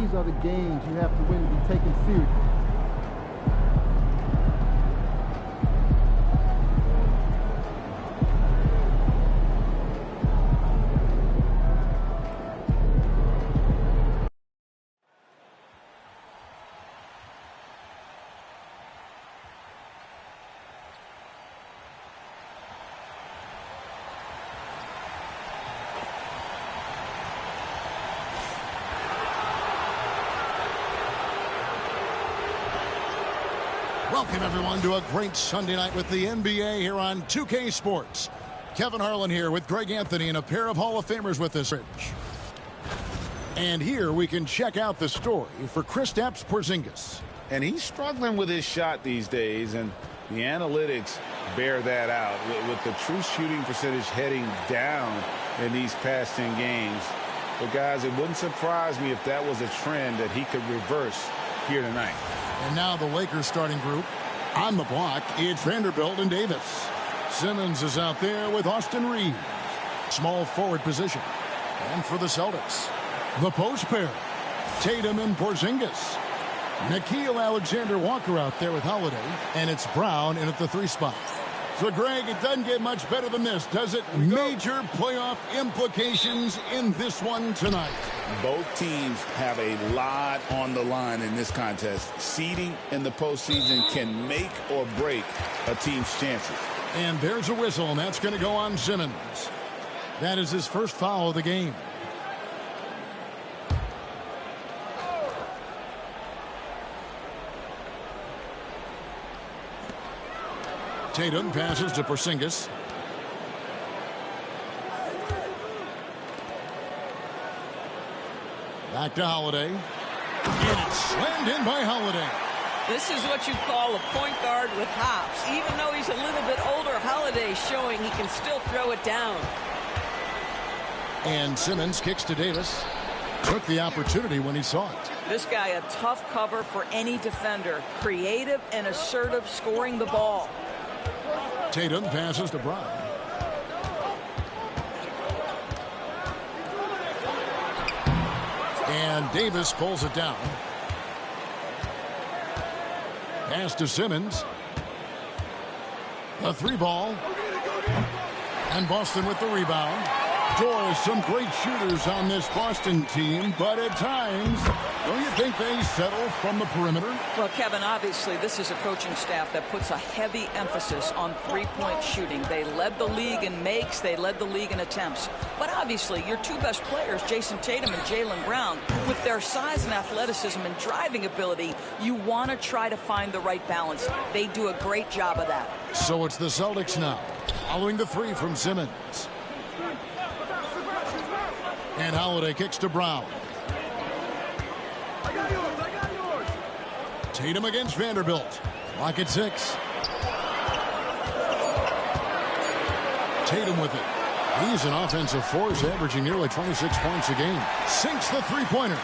These are the games you have to win to be taken seriously. Welcome, everyone, to a great Sunday night with the NBA here on 2K Sports. Kevin Harlan here with Greg Anthony and a pair of Hall of Famers with us. And here we can check out the story for Kristaps Porzingis. And he's struggling with his shot these days, and the analytics bear that out with the true shooting percentage heading down in these past 10 games. But, guys, it wouldn't surprise me if that was a trend that he could reverse here tonight. And now the Lakers starting group. On the block, it's Vanderbilt and Davis. Simmons is out there with Austin Reeves. Small forward position. And for the Celtics, the post pair, Tatum and Porzingis. Nickeil Alexander-Walker out there with Holiday. And it's Brown in at the 3 spot. So, Greg, it doesn't get much better than this, does it? Major playoff implications in this one tonight. Both teams have a lot on the line in this contest. Seeding in the postseason can make or break a team's chances. And there's a whistle, and that's going to go on Simmons. That is his first foul of the game. Tatum passes to Porzingis. Back to Holiday. And it's slammed in by Holiday. This is what you call a point guard with hops. Even though he's a little bit older, Holiday's showing he can still throw it down. And Simmons kicks to Davis. Took the opportunity when he saw it. This guy, a tough cover for any defender. Creative and assertive scoring the ball. Tatum passes to Brown. And Davis pulls it down. Pass to Simmons. The 3 ball. And Boston with the rebound. Doors, some great shooters on this Boston team, but at times, don't you think they settle from the perimeter? Well, Kevin, obviously, this is a coaching staff that puts a heavy emphasis on three-point shooting. They led the league in makes. They led the league in attempts. But obviously, your 2 best players, Jason Tatum and Jaylen Brown, with their size and athleticism and driving ability, you want to try to find the right balance. They do a great job of that. So it's the Celtics now, following the 3 from Simmons. And Holiday kicks to Brown. Tatum against Vanderbilt. Clock at 6. Tatum with it. He's an offensive force, averaging nearly 26 points a game. Sinks the 3-pointer.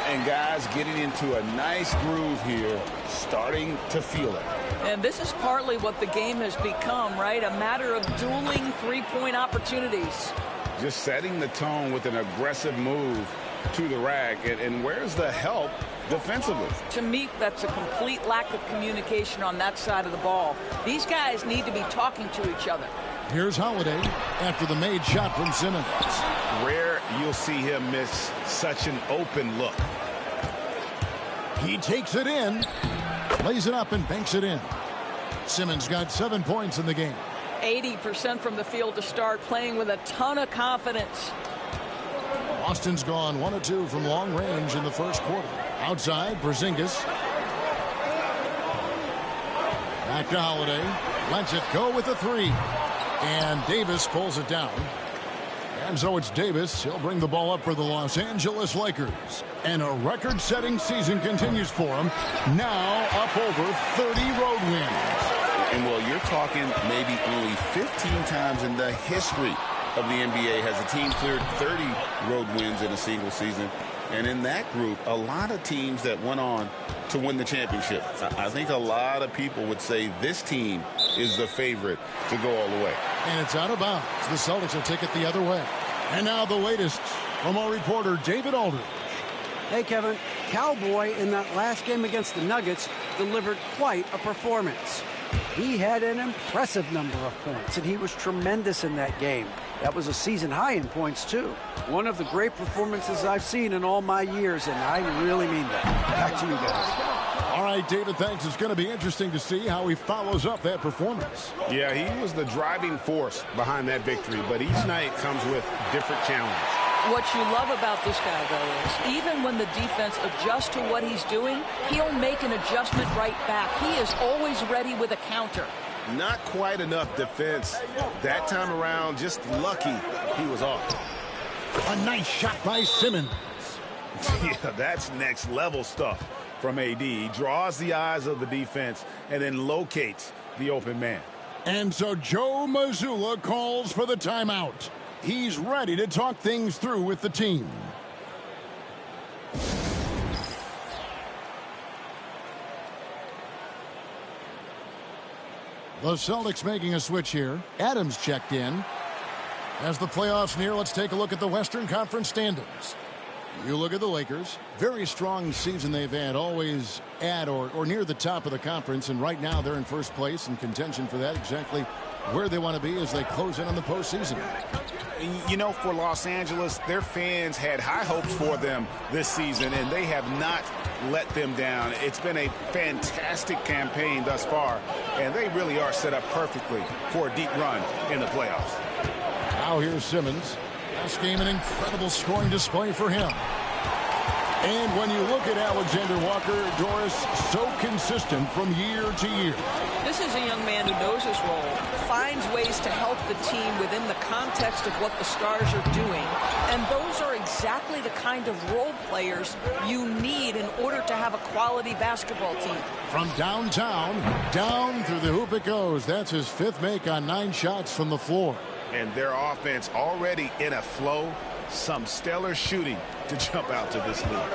And guys getting into a nice groove here, starting to feel it. And this is partly what the game has become, right? A matter of dueling 3-point opportunities. Just setting the tone with an aggressive move to the rack. And where's the help defensively? To me, that's a complete lack of communication on that side of the ball. These guys need to be talking to each other. Here's Holiday after the made shot from Simmons. Rare you'll see him miss such an open look. He takes it in, lays it up and banks it in. Simmons got 7 points in the game. 80% from the field to start, playing with a ton of confidence. Boston's gone 1 of 2 from long range in the first quarter. Outside, Porzingis. Back to Holiday. Lets it go with the 3. And Davis pulls it down. And so it's Davis. He'll bring the ball up for the Los Angeles Lakers. And a record-setting season continues for him. Now up over 30 road wins. And, well, you're talking maybe only 15 times in the history of the NBA has a team cleared 30 road wins in a single season. And in that group, a lot of teams that went on to win the championship. I think a lot of people would say this team is the favorite to go all the way. And it's out of bounds. The Celtics will take it the other way. And now the latest from our reporter, David Aldridge. Hey, Kevin. Cowboy in that last game against the Nuggets delivered quite a performance. He had an impressive number of points, and he was tremendous in that game. That was a season high in points, too. One of the great performances I've seen in all my years, and I really mean that. Back to you guys. All right, David, thanks. It's going to be interesting to see how he follows up that performance. Yeah, he was the driving force behind that victory, but each night comes with different challenges. What you love about this guy, though, is even when the defense adjusts to what he's doing, he'll make an adjustment right back. He is always ready with a counter. Not quite enough defense. That time around, just lucky he was off. A nice shot by Simmons. Yeah, that's next level stuff from AD. He draws the eyes of the defense and then locates the open man. And so Joe Mazzulla calls for the timeout. He's ready to talk things through with the team. The Celtics making a switch here. Adams checked in. As the playoffs near, let's take a look at the Western Conference standings. You look at the Lakers. Very strong season they've had, always at or near the top of the conference, and right now they're in first place in contention for that, exactly where they want to be as they close in on the postseason. You know, for Los Angeles, their fans had high hopes for them this season, and they have not let them down. It's been a fantastic campaign thus far, and they really are set up perfectly for a deep run in the playoffs. Now here's Simmons. Last game, an incredible scoring display for him. And when you look at Alexander Walker, Doris, so consistent from year to year. This is a young man who knows his role, finds ways to help the team within the context of what the stars are doing. And those are exactly the kind of role players you need in order to have a quality basketball team. From downtown, down through the hoop it goes. That's his fifth make on 9 shots from the floor. And their offense already in a flow. Some stellar shooting to jump out to this lead.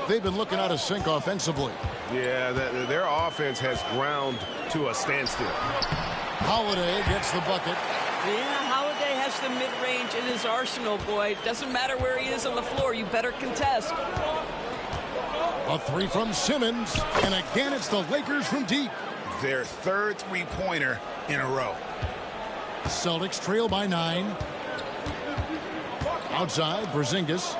They've been looking out of sync offensively. Yeah, their offense has ground to a standstill. Holiday gets the bucket. Yeah, Holiday has the mid-range in his arsenal, boy. Doesn't matter where he is on the floor, you better contest. A 3 from Simmons, and again it's the Lakers from deep. Their third three-pointer in a row. Celtics trail by 9. Outside, Porzingis.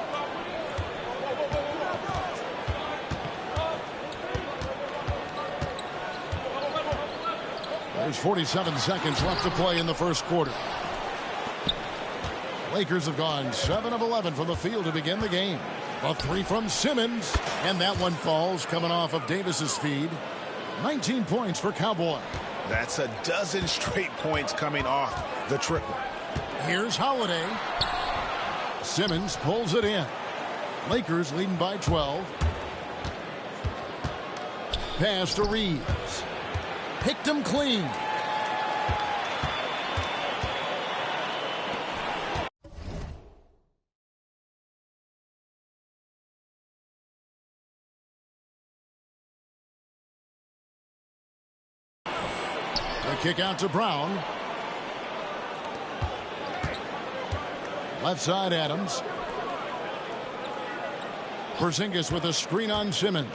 There's 47 seconds left to play in the first quarter. Lakers have gone 7 of 11 from the field to begin the game. A 3 from Simmons, and that one falls, coming off of Davis's feed. 19 points for Cowboy. That's a dozen straight points coming off the triple. Here's Holiday. Simmons pulls it in. Lakers leading by 12. Pass to Reeves. Picked him clean. The kick out to Brown. Left side, Adams. Porzingis with a screen on Simmons.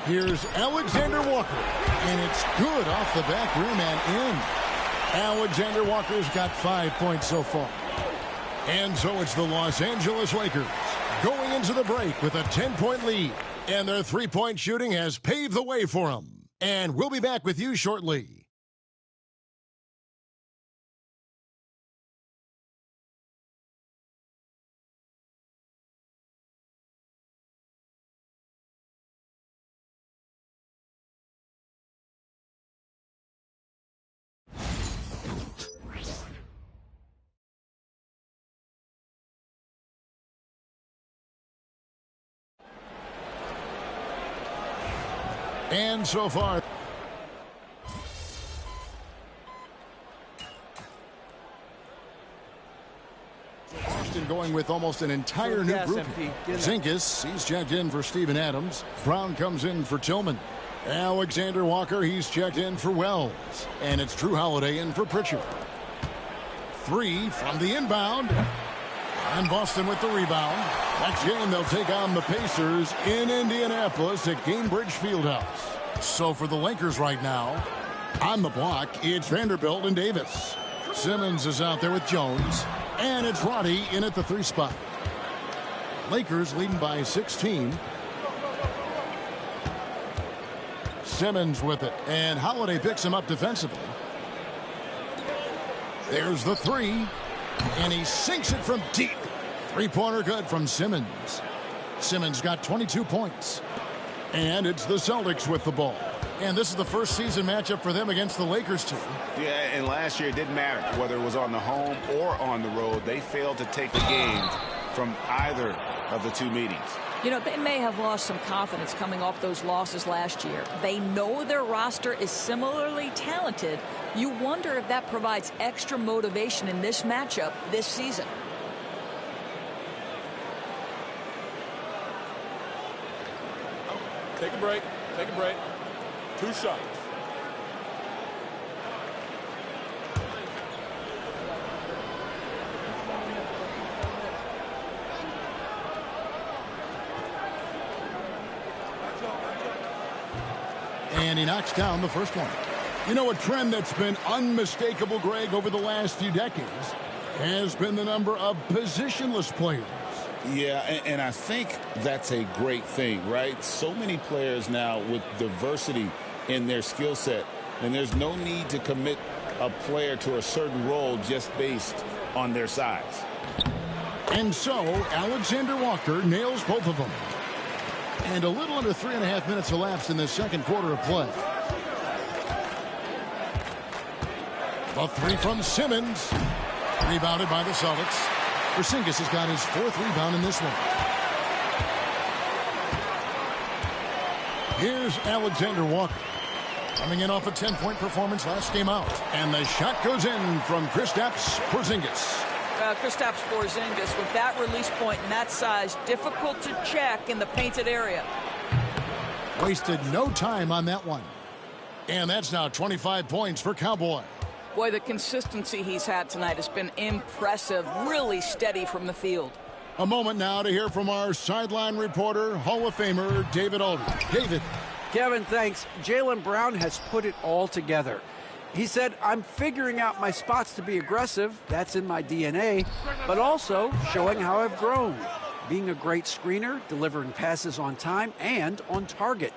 Here's Alexander Walker. And it's good off the back rim and in. Alexander Walker's got 5 points so far. And so it's the Los Angeles Lakers going into the break with a 10-point lead. And their three-point shooting has paved the way for them. And we'll be back with you shortly. And so far, Boston going with almost an entire new group. Porzingis, he's checked in for Steven Adams. Brown comes in for Tillman. Alexander Walker, he's checked in for Wells. And it's Drew Holiday in for Pritchard. 3 from the inbound. And Boston with the rebound. Next game, they'll take on the Pacers in Indianapolis at Gainbridge Fieldhouse. So for the Lakers right now, on the block, it's Vanderbilt and Davis. Simmons is out there with Jones. And it's Roddy in at the 3 spot. Lakers leading by 16. Simmons with it. And Holiday picks him up defensively. There's the 3. And he sinks it from deep. 3-pointer good from Simmons. Simmons got 22 points. And it's the Celtics with the ball. And this is the first season matchup for them against the Lakers team. Yeah, and last year it didn't matter whether it was on the home or on the road. They failed to take the game from either of the 2 meetings. You know, they may have lost some confidence coming off those losses last year. They know their roster is similarly talented. You wonder if that provides extra motivation in this matchup this season. Take a break. Take a break. 2 shots. And he knocks down the first one. You know, a trend that's been unmistakable, Greg, over the last few decades has been the number of positionless players. Yeah, and I think that's a great thing, right? So many players now with diversity in their skill set, and there's no need to commit a player to a certain role just based on their size. And so, Alexander Walker nails both of them. And a little under 3.5 minutes elapsed in the second quarter of play. The 3 from Simmons. Rebounded by the Celtics. Porzingis has got his 4th rebound in this one. Here's Alexander Walker. Coming in off a 10-point performance last game out. And the shot goes in from Kristaps Porzingis. Kristaps Porzingis with that release point and that size, difficult to check in the painted area. Wasted no time on that one. And that's now 25 points for Cowboy. Boy, the consistency he's had tonight has been impressive, really steady from the field. A moment now to hear from our sideline reporter, Hall of Famer David Aldridge. David. Kevin, thanks. Jaylen Brown has put it all together. He said, I'm figuring out my spots to be aggressive. That's in my DNA. But also showing how I've grown. Being a great screener, delivering passes on time and on target.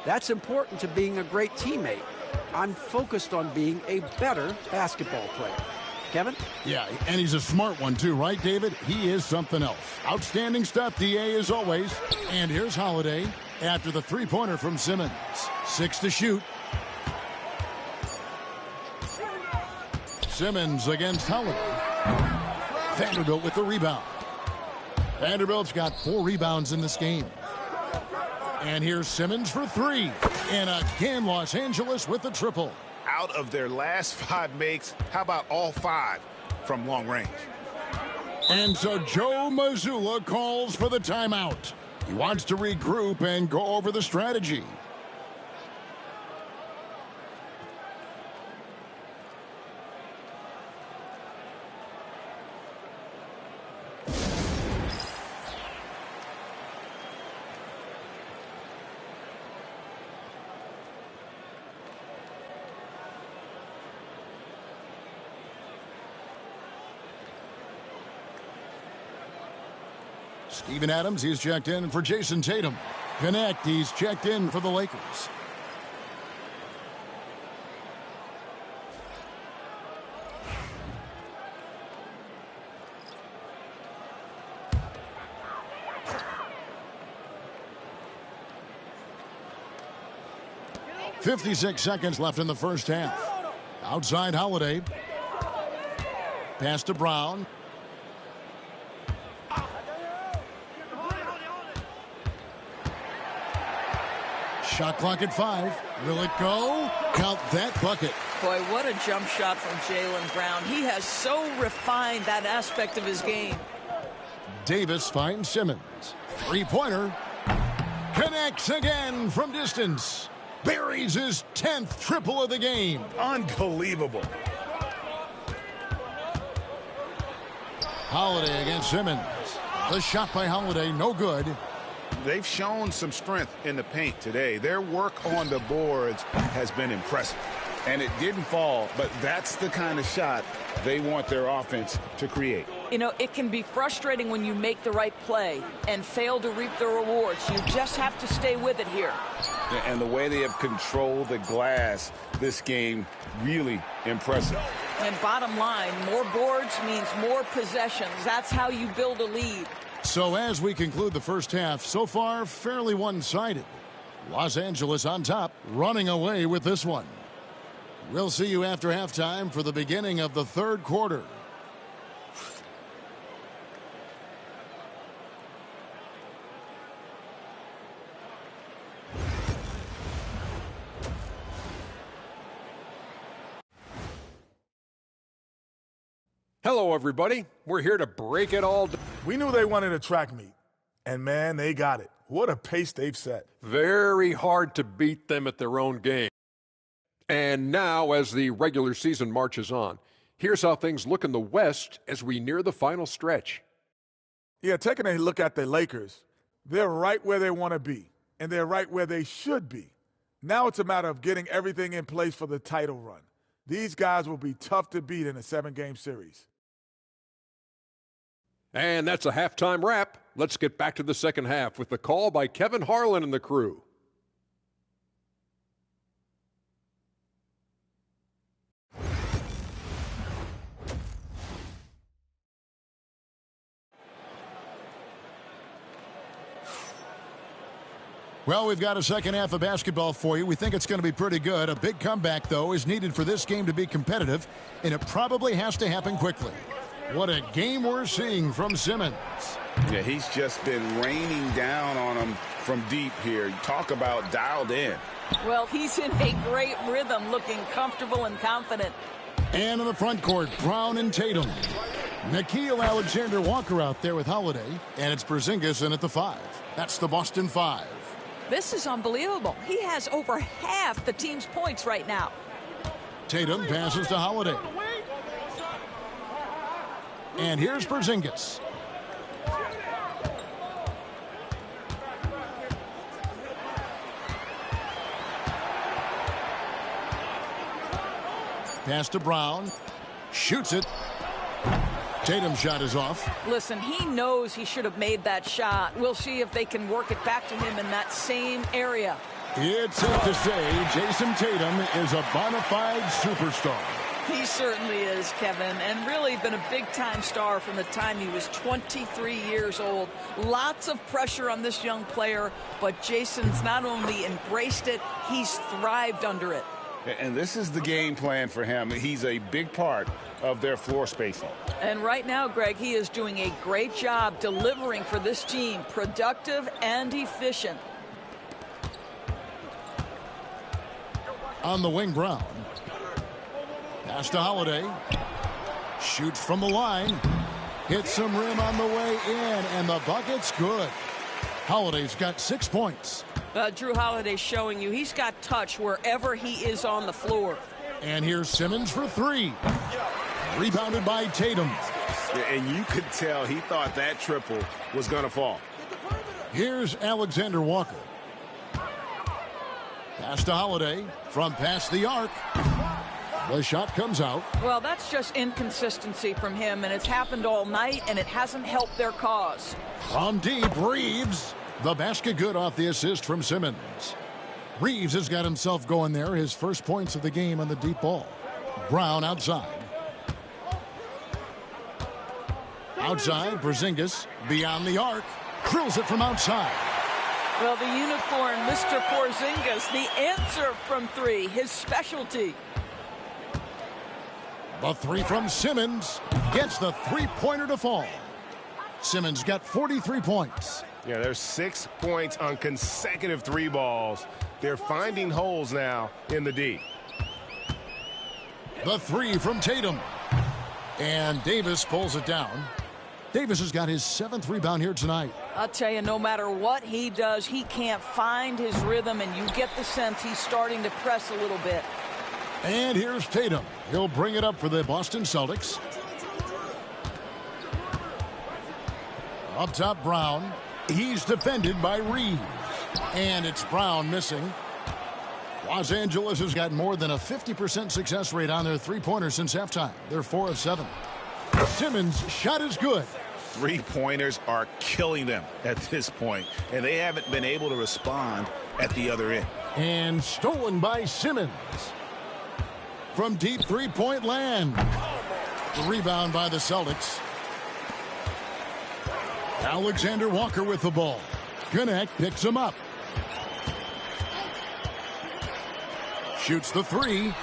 That's important to being a great teammate. I'm focused on being a better basketball player. Kevin? Yeah, and he's a smart one too, right, David? He is something else. Outstanding stuff, DA, as always. And here's Holiday after the 3-pointer from Simmons. 6 to shoot. Simmons against Holiday. Vanderbilt with the rebound. Vanderbilt's got 4 rebounds in this game. And here's Simmons for 3. And again, Los Angeles with the triple. Out of their last 5 makes, how about all 5 from long range? And so Joe Mazzulla calls for the timeout. He wants to regroup and go over the strategy. Steven Adams, he's checked in for Jason Tatum. Connect, he's checked in for the Lakers. .56 seconds left in the first half. Outside Holiday. Pass to Brown. Shot clock at 5. Will it go? Count that bucket. Boy, what a jump shot from Jaylen Brown. He has so refined that aspect of his game. Davis finds Simmons. 3-pointer. Connects again from distance. Buries his 10th triple of the game. Unbelievable. Holiday against Simmons. The shot by Holiday, no good. They've shown some strength in the paint today. Their work on the boards has been impressive. And it didn't fall, but that's the kind of shot they want their offense to create. You know, it can be frustrating when you make the right play and fail to reap the rewards. You just have to stay with it here. And the way they have controlled the glass this game, really impressive. And bottom line, more boards means more possessions. That's how you build a lead. So as we conclude the first half, so far fairly one-sided. Los Angeles on top, running away with this one. We'll see you after halftime for the beginning of the third quarter. Hello, everybody. We're here to break it all down. We knew they wanted a track meet, and man, they got it. What a pace they've set. Very hard to beat them at their own game. And now, as the regular season marches on, here's how things look in the West as we near the final stretch. Yeah, taking a look at the Lakers, they're right where they want to be, and they're right where they should be. Now it's a matter of getting everything in place for the title run. These guys will be tough to beat in a 7-game series. And that's a halftime wrap. Let's get back to the second half with the call by Kevin Harlan and the crew. Well, we've got a second half of basketball for you. We think it's going to be pretty good. A big comeback, though, is needed for this game to be competitive, and it probably has to happen quickly. What a game we're seeing from Simmons. Yeah, he's just been raining down on them from deep here. Talk about dialed in. Well, he's in a great rhythm, looking comfortable and confident. And in the front court, Brown and Tatum. Nickeil Alexander-Walker out there with Holiday, and it's Porzingis in at the 5. That's the Boston 5. This is unbelievable. He has over half the team's points right now. Tatum passes to Holiday. And here's Porzingis. Pass to Brown. Shoots it. Tatum's shot is off. Listen, he knows he should have made that shot. We'll see if they can work it back to him in that same area. It's safe to say Jason Tatum is a bona fide superstar. He certainly is, Kevin, and really been a big-time star from the time he was 23 years old. Lots of pressure on this young player, but Jason's not only embraced it, he's thrived under it. And this is the game plan for him. He's a big part of their floor spacing. And right now, Greg, he is doing a great job delivering for this team, productive and efficient. On the wing, Brown. Pass to Holiday. Shoots from the line. Hits some rim on the way in, and the bucket's good. Holiday's got 6 points. Drew Holiday showing you he's got touch wherever he is on the floor. And here's Simmons for 3. Rebounded by Tatum. And you could tell he thought that triple was going to fall. Here's Alexander Walker. Pass to Holiday from past the arc. The shot comes out. Well, that's just inconsistency from him, and it's happened all night, and it hasn't helped their cause. From deep, Reeves. The basket good off the assist from Simmons. Reeves has got himself going there. His first points of the game on the deep ball. Brown outside. Outside, Porzingis beyond the arc. Drills it from outside. Well, the unicorn, Mr. Porzingis, the answer from 3, his specialty. The 3 from Simmons gets the three-pointer to fall. Simmons got 43 points. Yeah, there's 6 points on consecutive 3 balls. They're finding holes now in the D. The 3 from Tatum. And Davis pulls it down. Davis has got his 7th rebound here tonight. I'll tell you, no matter what he does, he can't find his rhythm, and you get the sense he's starting to press a little bit. And here's Tatum. He'll bring it up for the Boston Celtics. Up top, Brown. He's defended by Reeves. And it's Brown missing. Los Angeles has got more than a 50% success rate on their three-pointers since halftime. They're 4 of 7. Simmons' shot is good. Three-pointers are killing them at this point, and they haven't been able to respond at the other end. And stolen by Simmons. From deep three-point land. The rebound by the Celtics. Alexander Walker with the ball. Gwinnett picks him up. Shoots the three.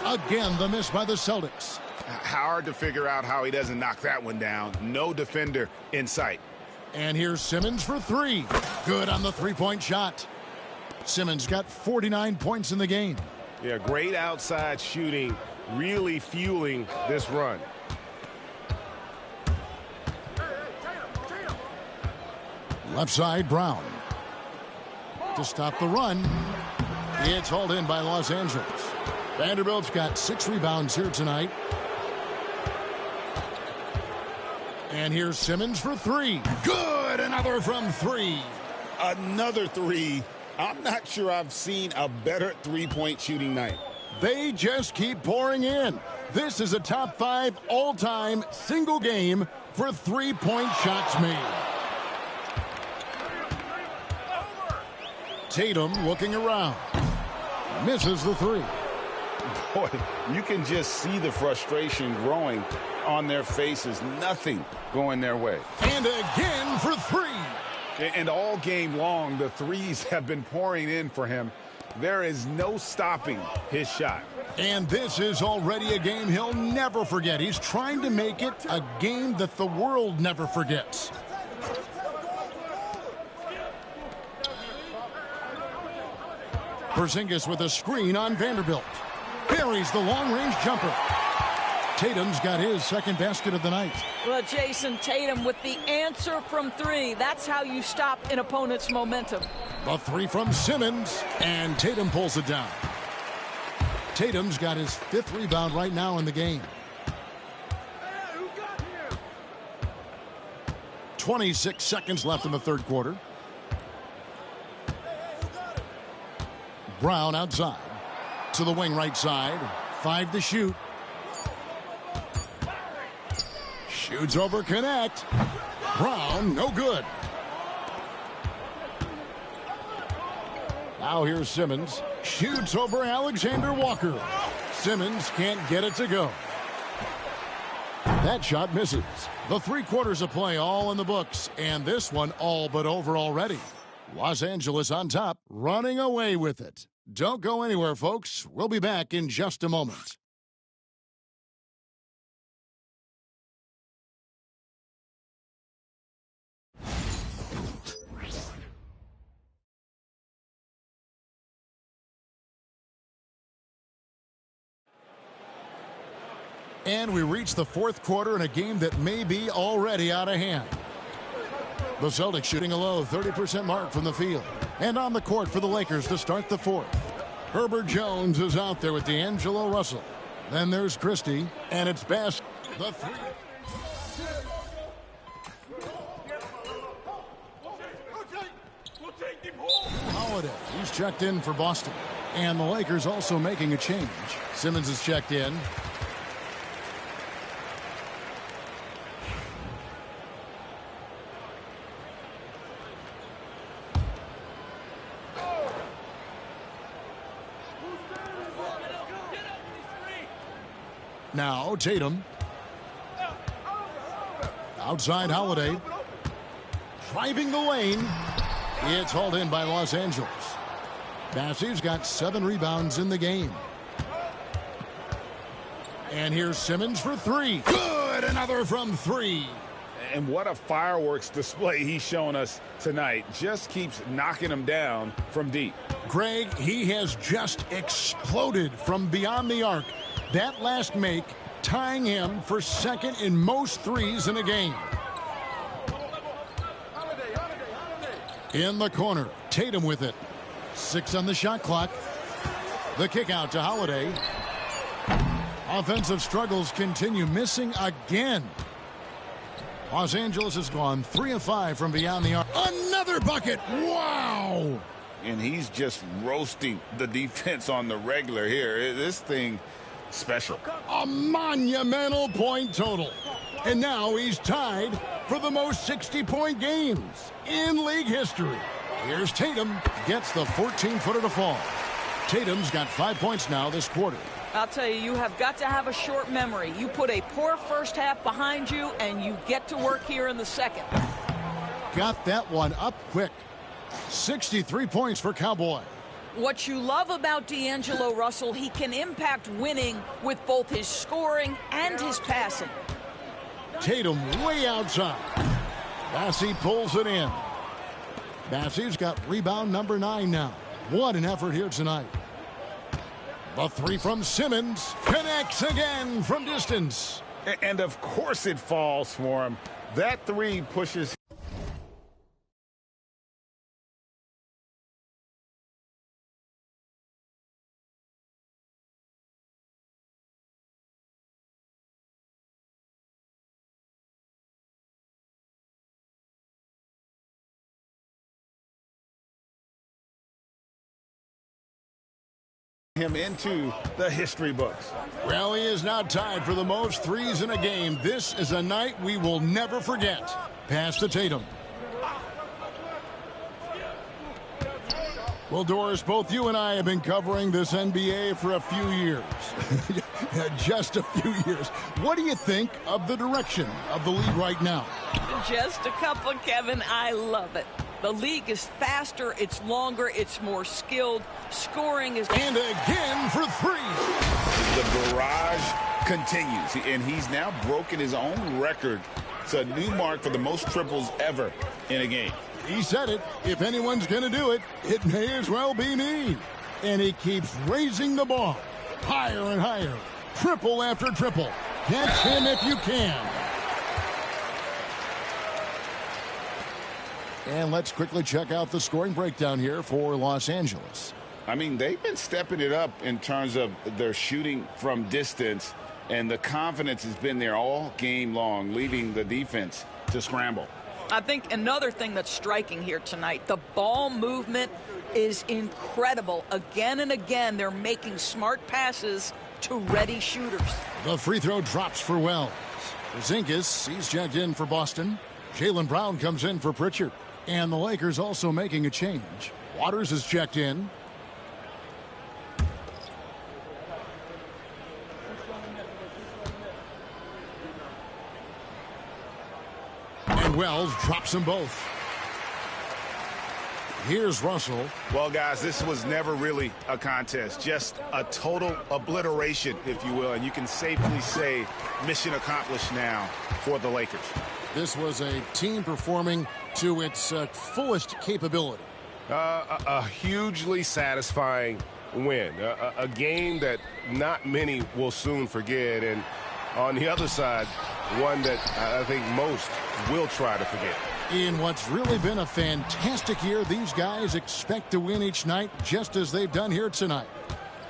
Again, the miss by the Celtics. Hard to figure out how he doesn't knock that one down. No defender in sight. And here's Simmons for three. Good on the three-point shot. Simmons got 49 points in the game. Yeah, great outside shooting, really fueling this run. Left side, Brown. To stop the run. It's hauled in by Los Angeles. Vanderbilt's got 6 rebounds here tonight. And here's Simmons for three. Good! Another from three. Another three. I'm not sure I've seen a better three-point shooting night. They just keep pouring in. This is a top 5 all-time single game for three-point shots made. Tatum looking around. Misses the three. Boy, you can just see the frustration growing on their faces. Nothing going their way. And again for three. And all game long, the threes have been pouring in for him. There is no stopping his shot. And this is already a game he'll never forget. He's trying to make it a game that the world never forgets. Porzingis with a screen on Vanderbilt. Buries the long-range jumper. Tatum's got his second basket of the night. Well, Jason Tatum with the answer from three. That's how you stop an opponent's momentum. The three from Simmons, and Tatum pulls it down. Tatum's got his 5th rebound right now in the game. 26 seconds left in the third quarter. Brown outside. To the wing right side. 5 to shoot. Shoots over Connect. Brown, no good. Now here's Simmons. Shoots over Alexander Walker. Simmons can't get it to go. That shot misses. The 3 quarters of play all in the books, and this one all but over already. Los Angeles on top, running away with it. Don't go anywhere, folks. We'll be back in just a moment. And we reach the 4th quarter in a game that may be already out of hand. The Celtics shooting a low 30% mark from the field. And on the court for the Lakers to start the 4th. Herbert Jones is out there with D'Angelo Russell. Then there's Christie, and it's Bass. The 3. Holiday, he's checked in for Boston. And the Lakers also making a change. Simmons is checked in. Now Tatum. Outside Holiday. Driving the lane. It's hauled in by Los Angeles. Bassey's got 7 rebounds in the game. And here's Simmons for 3. Good! Another from 3. And what a fireworks display he's shown us tonight. Just keeps knocking them down from deep. Greg, he has just exploded from beyond the arc. That last make tying him for 2nd in most threes in a game. In the corner, Tatum with it. 6 on the shot clock. The kick out to Holiday. Offensive struggles continue, missing again. Los Angeles has gone 3 of 5 from beyond the arc. Another bucket. Wow. And he's just roasting the defense on the regular here. This thing special. A monumental point total. And now he's tied for the most 60-point games in league history. Here's Tatum. Gets the 14-footer to fall. Tatum's got 5 points now this quarter. I'll tell you, you have got to have a short memory. You put a poor first half behind you, and you get to work here in the second. Got that one up quick. 63 points for Cowboy. What you love about D'Angelo Russell, he can impact winning with both his scoring and his passing. Tatum way outside. Bassey pulls it in. Bassey's got rebound number 9 now. What an effort here tonight. The 3 from Simmons connects again from distance. And of course it falls for him. That 3 pushes. Him into the history books. Well, he is now tied for the most threes in a game. This is a night we will never forget. Pass to Tatum. Well, Doris, both you and I have been covering this NBA for a few years. Just a few years. What do you think of the direction of the league right now? Just a couple, Kevin. I love it. The league is faster, it's longer, it's more skilled. Scoring is... And again for 3. The barrage continues, and he's now broken his own record. It's a new mark for the most triples ever in a game. He said it. If anyone's going to do it, it may as well be me. And he keeps raising the ball. Higher and higher. Triple after triple. Catch him if you can. And let's quickly check out the scoring breakdown here for Los Angeles. I mean, they've been stepping it up in terms of their shooting from distance, and the confidence has been there all game long, leaving the defense to scramble. I think another thing that's striking here tonight, the ball movement is incredible. Again and again, they're making smart passes to ready shooters. The free throw drops for Wells. Zinkis, he's checked in for Boston. Jaylen Brown comes in for Pritchard. And the Lakers also making a change. Waters is checked in. And Wells drops them both. Here's Russell. Well, guys, this was never really a contest. Just a total obliteration, if you will. And you can safely say mission accomplished now for the Lakers. This was a team performing to its fullest capability. A hugely satisfying win. A game that not many will soon forget. And on the other side, one that I think most will try to forget. In what's really been a fantastic year, these guys expect to win each night just as they've done here tonight.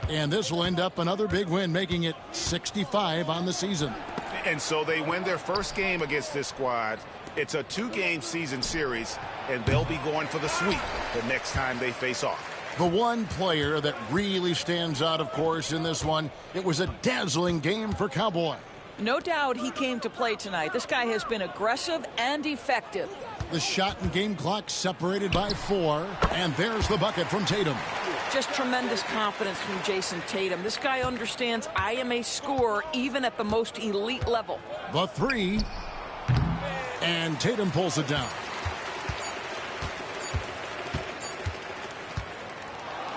And this will end up another big win, making it 65 on the season. And so they win their first game against this squad. It's a 2-game season series, and they'll be going for the sweep the next time they face off. The one player that really stands out, of course, in this one, it was a dazzling game for Cowboy. No doubt he came to play tonight. This guy has been aggressive and effective. The shot and game clock separated by 4, and there's the bucket from Tatum. Just tremendous confidence from Jason Tatum. This guy understands I am a scorer even at the most elite level. The 3, and Tatum pulls it down.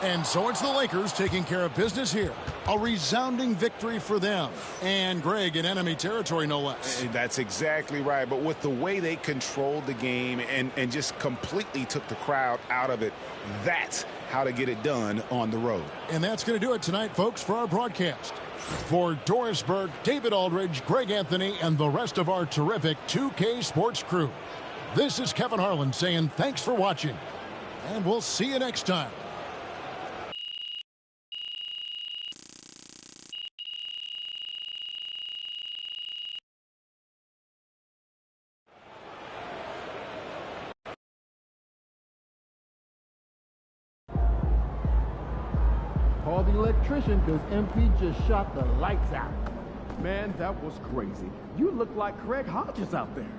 And so it's the Lakers taking care of business here. A resounding victory for them. And Greg in enemy territory, no less. That's exactly right. But with the way they controlled the game and just completely took the crowd out of it, that's how to get it done on the road. And that's going to do it tonight, folks, for our broadcast. For Doris Burke, David Aldridge, Greg Anthony, and the rest of our terrific 2K Sports crew, this is Kevin Harlan saying thanks for watching. And we'll see you next time. Call the electrician because MP just shot the lights out. Man, that was crazy. You look like Craig Hodges out there.